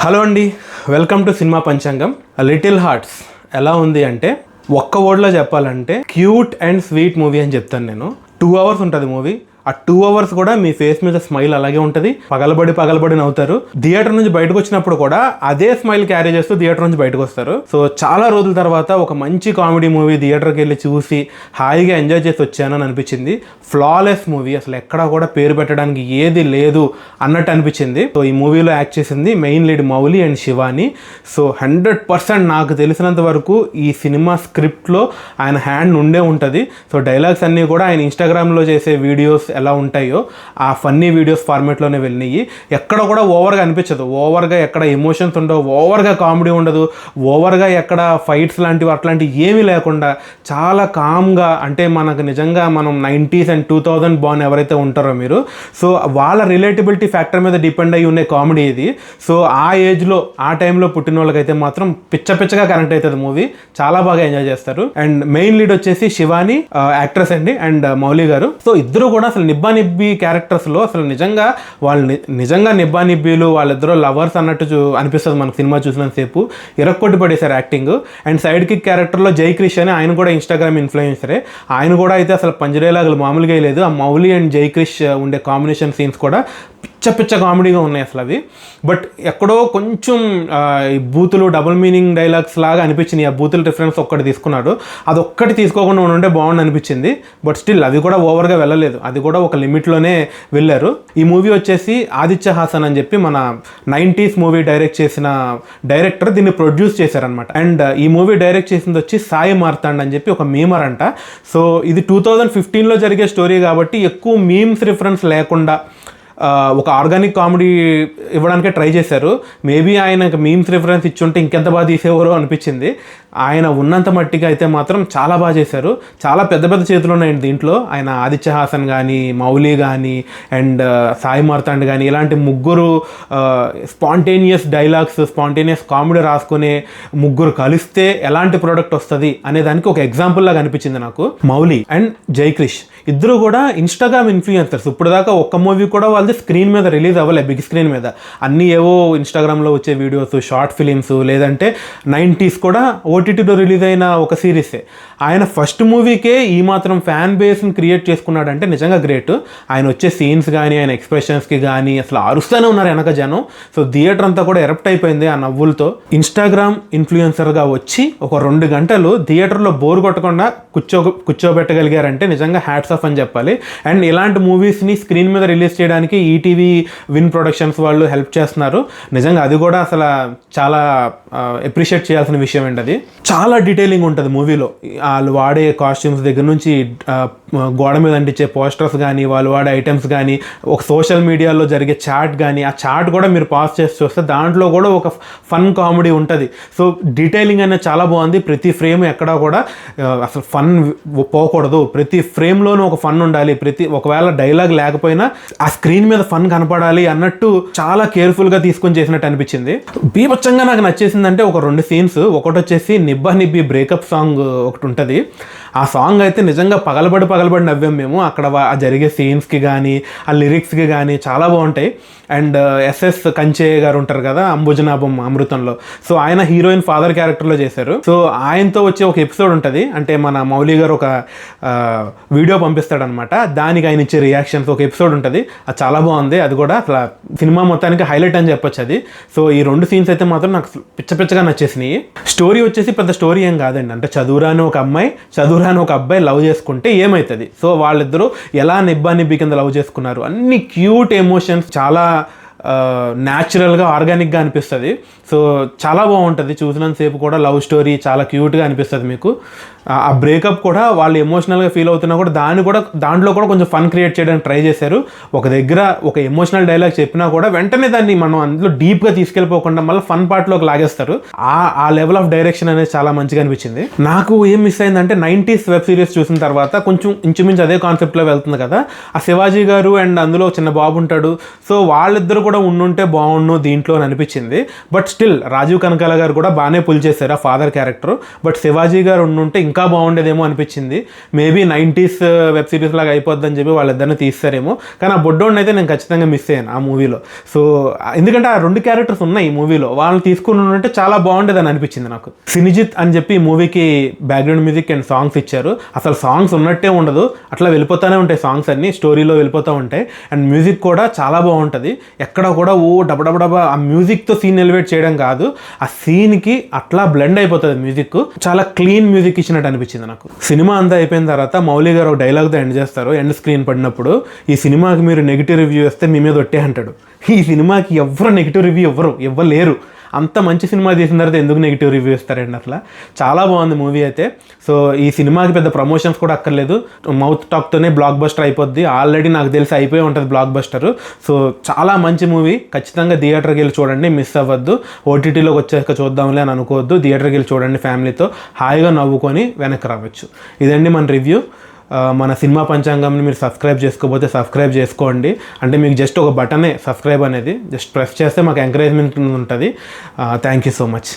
Hello అండి, welcome to cinema పంచాంగం. Little hearts ఎలా ఉంది అంటే ఒక్క వర్డ్లో చెప్పాలంటే క్యూట్ అండ్ స్వీట్ మూవీ అని చెప్తాను నేను. 2 hours ఉంటుంది మూవీ. ఆ 2 hours కూడా మీ ఫేస్ మీద స్మైల్ అలాగే ఉంటుంది. పగలబడి నవ్వుతారు. థియేటర్ నుంచి బయటకు వచ్చినప్పుడు కూడా అదే స్మైల్ క్యారీ చేస్తూ థియేటర్ నుంచి బయటకు వస్తారు. సో చాలా రోజుల తర్వాత ఒక మంచి కామెడీ మూవీ థియేటర్కి వెళ్ళి చూసి హాయిగా ఎంజాయ్ చేసి వచ్చానని అనిపించింది. ఫ్లాలెస్ మూవీ, అసలు ఎక్కడా కూడా పేరు పెట్టడానికి ఏది లేదు అన్నట్టు అనిపించింది. సో ఈ మూవీలో యాక్ట్ చేసింది main lead Mouli and Shivani. So 100% నాకు తెలిసినంత వరకు ఈ సినిమా స్క్రిప్ట్లో ఆయన హ్యాండ్ ఉండే ఉంటుంది. సో డైలాగ్స్ అన్నీ కూడా ఆయన ఇన్స్టాగ్రామ్లో చేసే వీడియోస్ ఎలా ఉంటాయో ఆ ఫన్నీ వీడియోస్ ఫార్మేట్లోనే వెళ్ళినాయి. ఎక్కడ కూడా ఓవర్గా అనిపించదు, ఓవర్గా ఎక్కడ ఎమోషన్స్ ఉండవు, ఓవర్గా కామెడీ ఉండదు, ఓవర్గా ఎక్కడ ఫైట్స్ లాంటివి అట్లాంటివి ఏమీ లేకుండా చాలా కామ్గా, అంటే మనకు నిజంగా మనం 90s and 2000 బాన్ ఎవరైతే ఉంటారో మీరు, సో వాళ్ళ రిలేటబిలిటీ ఫ్యాక్టర్ మీద డిపెండ్ అయ్యి ఉండే కామెడీ ఇది. సో ఆ ఏజ్లో ఆ టైంలో పుట్టిన వాళ్ళకైతే మాత్రం పిచ్చగా కనెక్ట్ అవుతుంది మూవీ. చాలా బాగా ఎంజాయ్ చేస్తారు. అండ్ మెయిన్ లీడ్ వచ్చేసి శివాని యాక్ట్రెస్ అండి, అండ్ మౌలి గారు. సో ఇద్దరు కూడా అసలు నిబ్బా క్యారెక్టర్స్లో అసలు నిజంగా వాళ్ళు నిజంగా నిబ్బీలు, వాళ్ళిద్దరూ లవర్స్ అన్నట్టు అనిపిస్తుంది మనకు సినిమా చూసినంతసేపు. ఇరక్కొట్టి పడేశారు యాక్టింగ్. అండ్ సైడ్ కిక్ క్యారెక్టర్లో జై క్రిష్ అని, ఆయన కూడా ఇన్స్టాగ్రామ్ ఇన్ఫ్లుయెన్సరే. ఆయన కూడా అయితే అసలు పంజరేలాగలు మామూలుగా లేదు. ఆ మౌలి అండ్ జై క్రిష్ ఉండే కాంబినేషన్ సీన్స్ కూడా పిచ్చ కామెడీగా ఉన్నాయి అసలు అవి. బట్ ఎక్కడో కొంచెం ఈ బూతులు డబుల్ మీనింగ్ డైలాగ్స్ లాగా అనిపించింది. ఆ బూతుల రిఫరెన్స్ ఒక్కటి తీసుకున్నాడు, అది ఒక్కటి తీసుకోకుండా ఉంటే బాగుండి అనిపించింది. బట్ స్టిల్ అది కూడా ఓవర్గా వెళ్ళలేదు, అది కూడా ఒక లిమిట్లోనే వెళ్ళారు. ఈ మూవీ వచ్చేసి ఆదిత్య హాసన్ అని చెప్పి మన 90s మూవీ డైరెక్ట్ చేసిన డైరెక్టర్ దీన్ని ప్రొడ్యూస్ చేశారనమాట. అండ్ ఈ మూవీ డైరెక్ట్ చేసింది వచ్చి సాయి మార్తాండ్ అని చెప్పి ఒక మీమర్ అంట. సో ఇది 2015లో జరిగే స్టోరీ కాబట్టి ఎక్కువ మీమ్స్ రిఫరెన్స్ లేకుండా ఒక ఆర్గానిక్ కామెడీ ఇవ్వడానికే ట్రై చేశారు. మేబీ ఆయనకు మీమ్స్ రిఫరెన్స్ ఇచ్చుంటే ఇంకెంత బాగా తీసేవారో అనిపించింది. ఆయన ఉన్నంత మట్టిగా అయితే మాత్రం చాలా బాగా చేశారు. చాలా పెద్ద చేతులు ఉన్నాయండి దీంట్లో. ఆయన ఆదిత్య హాసన్ కానీ, మౌలి కానీ, అండ్ సాయి మార్తాండ్ కానీ, ఇలాంటి ముగ్గురు స్పాంటేనియస్ డైలాగ్స్, స్పాంటేనియస్ కామెడీ రాసుకునే ముగ్గురు కలిస్తే ఎలాంటి ప్రోడక్ట్ వస్తుంది అనే దానికి ఒక ఎగ్జాంపుల్ లాగా అనిపించింది నాకు. మౌలి అండ్ జై క్రిష్ ఇద్దరు కూడా ఇన్స్టాగ్రామ్ ఇన్ఫ్లుయెన్సర్స్. ఇప్పుడు దాకా ఒక్క మూవీ కూడా వాళ్ళది స్క్రీన్ మీద రిలీజ్ అవ్వలే, బిగ్ స్క్రీన్ మీద. అన్నీ ఏవో ఇన్స్టాగ్రామ్లో వచ్చే వీడియోస్, షార్ట్ ఫిలిమ్స్, లేదంటే 90s కూడా ఓటీటీలో రిలీజ్ అయిన ఒక సిరీసే. ఆయన ఫస్ట్ మూవీకే ఈ మాత్రం ఫ్యాన్ బేస్ని క్రియేట్ చేసుకున్నాడంటే నిజంగా గ్రేట్. ఆయన వచ్చే సీన్స్ కానీ, ఆయన ఎక్స్ప్రెషన్స్కి కానీ అసలు అరుస్తూనే ఉన్నారు వెనక జనం. సో థియేటర్ అంతా కూడా ఎరప్ట్ అయిపోయింది ఆ నవ్వులతో. ఇన్స్టాగ్రామ్ ఇన్ఫ్లుయెన్సర్గా వచ్చి ఒక 2 గంటలు థియేటర్లో బోర్ కొట్టకుండా కూర్చోబెట్టగలిగారంటే నిజంగా హ్యాట్స్ ఆఫ్ అని చెప్పాలి. అండ్ ఇలాంటి మూవీస్ని స్క్రీన్ మీద రిలీజ్ చేయడానికి ఈటీవీ విన్ ప్రొడక్షన్స్ వాళ్ళు హెల్ప్ చేస్తున్నారు. నిజంగా అది కూడా అసలు చాలా అప్రిషియేట్ చేయాల్సిన విషయం అండి. అది చాలా డీటెయిలింగ్ ఉంటుంది మూవీలో. వాళ్ళు వాడే కాస్ట్యూమ్స్ దగ్గర నుంచి గోడ మీద అంటించే పోస్టర్స్ కానీ, వాళ్ళు వాడే ఐటమ్స్ కానీ, ఒక సోషల్ మీడియాలో జరిగే చాట్ కానీ, ఆ చాట్ కూడా మీరు పాస్ చేసి చూస్తే దాంట్లో కూడా ఒక ఫన్ కామెడీ ఉంటుంది. సో డీటెయిలింగ్ అనేది చాలా బాగుంది. ప్రతి ఫ్రేమ్ ఎక్కడా కూడా అసలు ఫన్ పోకూడదు, ప్రతి ఫ్రేమ్లోనూ ఒక ఫన్ ఉండాలి. ఒకవేళ డైలాగ్ లేకపోయినా ఆ స్క్రీన్ మీద ఫన్ కనపడాలి అన్నట్టు చాలా కేర్ఫుల్గా తీసుకొని చేసినట్టు అనిపించింది. బీభత్సంగా నాకు నచ్చేసిందంటే ఒక 2 సీన్స్. ఒకటి వచ్చేసి నిబ్బి బ్రేకప్ సాంగ్ ఒకటి ఉంటుంది. ఆ సాంగ్ అయితే నిజంగా పగలబడి నవ్వాం మేము. అక్కడ జరిగే సీన్స్కి కానీ, ఆ లిరిక్స్కి కానీ చాలా బాగుంటాయి. అండ్ ఎస్ఎస్ కంచే గారు ఉంటారు కదా అంబుజనాభం అమృతంలో, సో ఆయన హీరోయిన్ ఫాదర్ క్యారెక్టర్లో చేశారు. సో ఆయనతో వచ్చే ఒక ఎపిసోడ్ ఉంటుంది. అంటే మన మౌలి గారు ఒక వీడియో పంపిస్తాడనమాట, దానికి ఆయన ఇచ్చే రియాక్షన్స్ ఒక ఎపిసోడ్ ఉంటుంది. అది చాలా బాగుంది. అది కూడా అసలు సినిమా మొత్తానికి హైలైట్ అని చెప్పొచ్చు అది. సో ఈ 2 సీన్స్ అయితే మాత్రం నాకు పిచ్చగా నచ్చేసినాయి. స్టోరీ వచ్చేసి పెద్ద స్టోరీ ఏం కాదండి. అంటే చదువురాని ఒక అమ్మాయి, చదువురాని ఒక అబ్బాయి లవ్ చేసుకుంటే ఏమవుతుంది, సో వాళ్ళిద్దరూ ఎలా నిబ్బి కింద లవ్ చేసుకున్నారు, అన్ని క్యూట్ ఎమోషన్స్, చాలా న్యాచురల్గా ఆర్గానిక్గా అనిపిస్తుంది. సో చాలా బాగుంటుంది చూసినంతసేపు కూడా. లవ్ స్టోరీ చాలా క్యూట్గా అనిపిస్తుంది మీకు. ఆ బ్రేకప్ కూడా వాళ్ళు ఎమోషనల్గా ఫీల్ అవుతున్నా కూడా దాంట్లో కూడా కొంచెం ఫన్ క్రియేట్ చేయడానికి ట్రై చేశారు. ఒక దగ్గర ఒక ఎమోషనల్ డైలాగ్ చెప్పినా కూడా వెంటనే దాన్ని మనం అందులో డీప్గా తీసుకెళ్ళిపోకుండా మళ్ళీ ఫన్ పార్ట్లోకి లాగేస్తారు. ఆ లెవెల్ ఆఫ్ డైరెక్షన్ అనేది చాలా మంచిగా అనిపించింది. నాకు ఏం మిస్ అయిందంటే 90s వెబ్ సిరీస్ చూసిన తర్వాత కొంచెం ఇంచుమించు అదే కాన్సెప్ట్లో వెళ్తుంది కదా. ఆ శివాజీ గారు అండ్ అందులో చిన్న బాబు ఉంటాడు. సో వాళ్ళిద్దరు కూడా ఉండుంటే బాగుండు దీంట్లో అని అనిపించింది. బట్ స్టిల్ రాజీవ్ కనకాల గారు కూడా బాగానే పుల్ చేశారు ఆ ఫాదర్ క్యారెక్టర్. బట్ శివాజీ గారు ఉండుంటే ఇంకా బాగుండేదేమో అనిపించింది. మేబీ 90s వెబ్ సిరీస్ లాగా అయిపోద్దని చెప్పి వాళ్ళిద్దరిని తీస్తారేమో, కానీ ఆ బొడ్డోడిని అయితే నేను ఖచ్చితంగా మిస్ అయ్యాను ఆ మూవీలో. సో ఎందుకంటే ఆ 2 క్యారెక్టర్స్ ఉన్నాయి ఈ మూవీలో, వాళ్ళని తీసుకుని ఉంటే చాలా బాగుండేదని అనిపించింది నాకు. సినిజిత్ అని చెప్పి ఈ మూవీకి బ్యాక్గ్రౌండ్ మ్యూజిక్ అండ్ సాంగ్స్ ఇచ్చారు. అసలు సాంగ్స్ ఉన్నట్టే ఉండదు, అట్లా వెళ్ళిపోతూనే ఉంటాయి సాంగ్స్ అన్నీ, స్టోరీలో వెళ్ళిపోతూ ఉంటాయి. అండ్ మ్యూజిక్ కూడా చాలా బాగుంటుంది. ఎక్కడ కూడా ఓ డబడబడబా ఆ మ్యూజిక్తో సీన్ ఎలివేట్ చేయడం కాదు, ఆ సీన్కి అట్లా బ్లెండ్ అయిపోతుంది మ్యూజిక్. చాలా క్లీన్ మ్యూజిక్ ఇచ్చినట్టు అనిపించింది నాకు. సినిమా అంతా అయిపోయిన తర్వాత మౌలి గారు ఒక డైలాగ్తో ఎండ్ చేస్తారు. ఎండ్ స్క్రీన్ పడినప్పుడు, ఈ సినిమాకి మీరు నెగిటివ్ రివ్యూ ఇస్తే మీ మీద ఒట్టే అంటాడు. ఈ సినిమాకి ఎవరు నెగిటివ్ రివ్యూ ఇవ్వలేరు. అంత మంచి సినిమా తీసిన తర్వాత ఎందుకు నెగిటివ్ రివ్యూ ఇస్తారండి అట్లా. చాలా బాగుంది మూవీ అయితే. సో ఈ సినిమాకి పెద్ద ప్రమోషన్స్ కూడా అక్కర్లేదు, మౌత్ టాక్తోనే బ్లాక్ బస్టర్ అయిపోద్ది. ఆల్రెడీ నాకు తెలిసి అయిపోయి ఉంటుంది బ్లాక్ బస్టర్. సో చాలా మంచి మూవీ, ఖచ్చితంగా థియేటర్కి వెళ్ళి చూడండి, మిస్ అవ్వద్దు. ఓటీటీలోకి వచ్చాక చూద్దాంలే అని అనుకోవద్దు, థియేటర్కి వెళ్ళి చూడండి, ఫ్యామిలీతో హాయిగా నవ్వుకొని వెనక్కి రావచ్చు. ఇదండి మన రివ్యూ. మన సినిమా పంచాంగంని మీరు సబ్స్క్రైబ్ చేసుకోకపోతే సబ్స్క్రైబ్ చేసుకోండి. అంటే మీకు జస్ట్ ఒక బటనే సబ్స్క్రైబ్ అనేది, జస్ట్ ప్రెస్ చేస్తే మాకు ఎంకరేజ్మెంట్ ఉంటుంది. Thank you so much.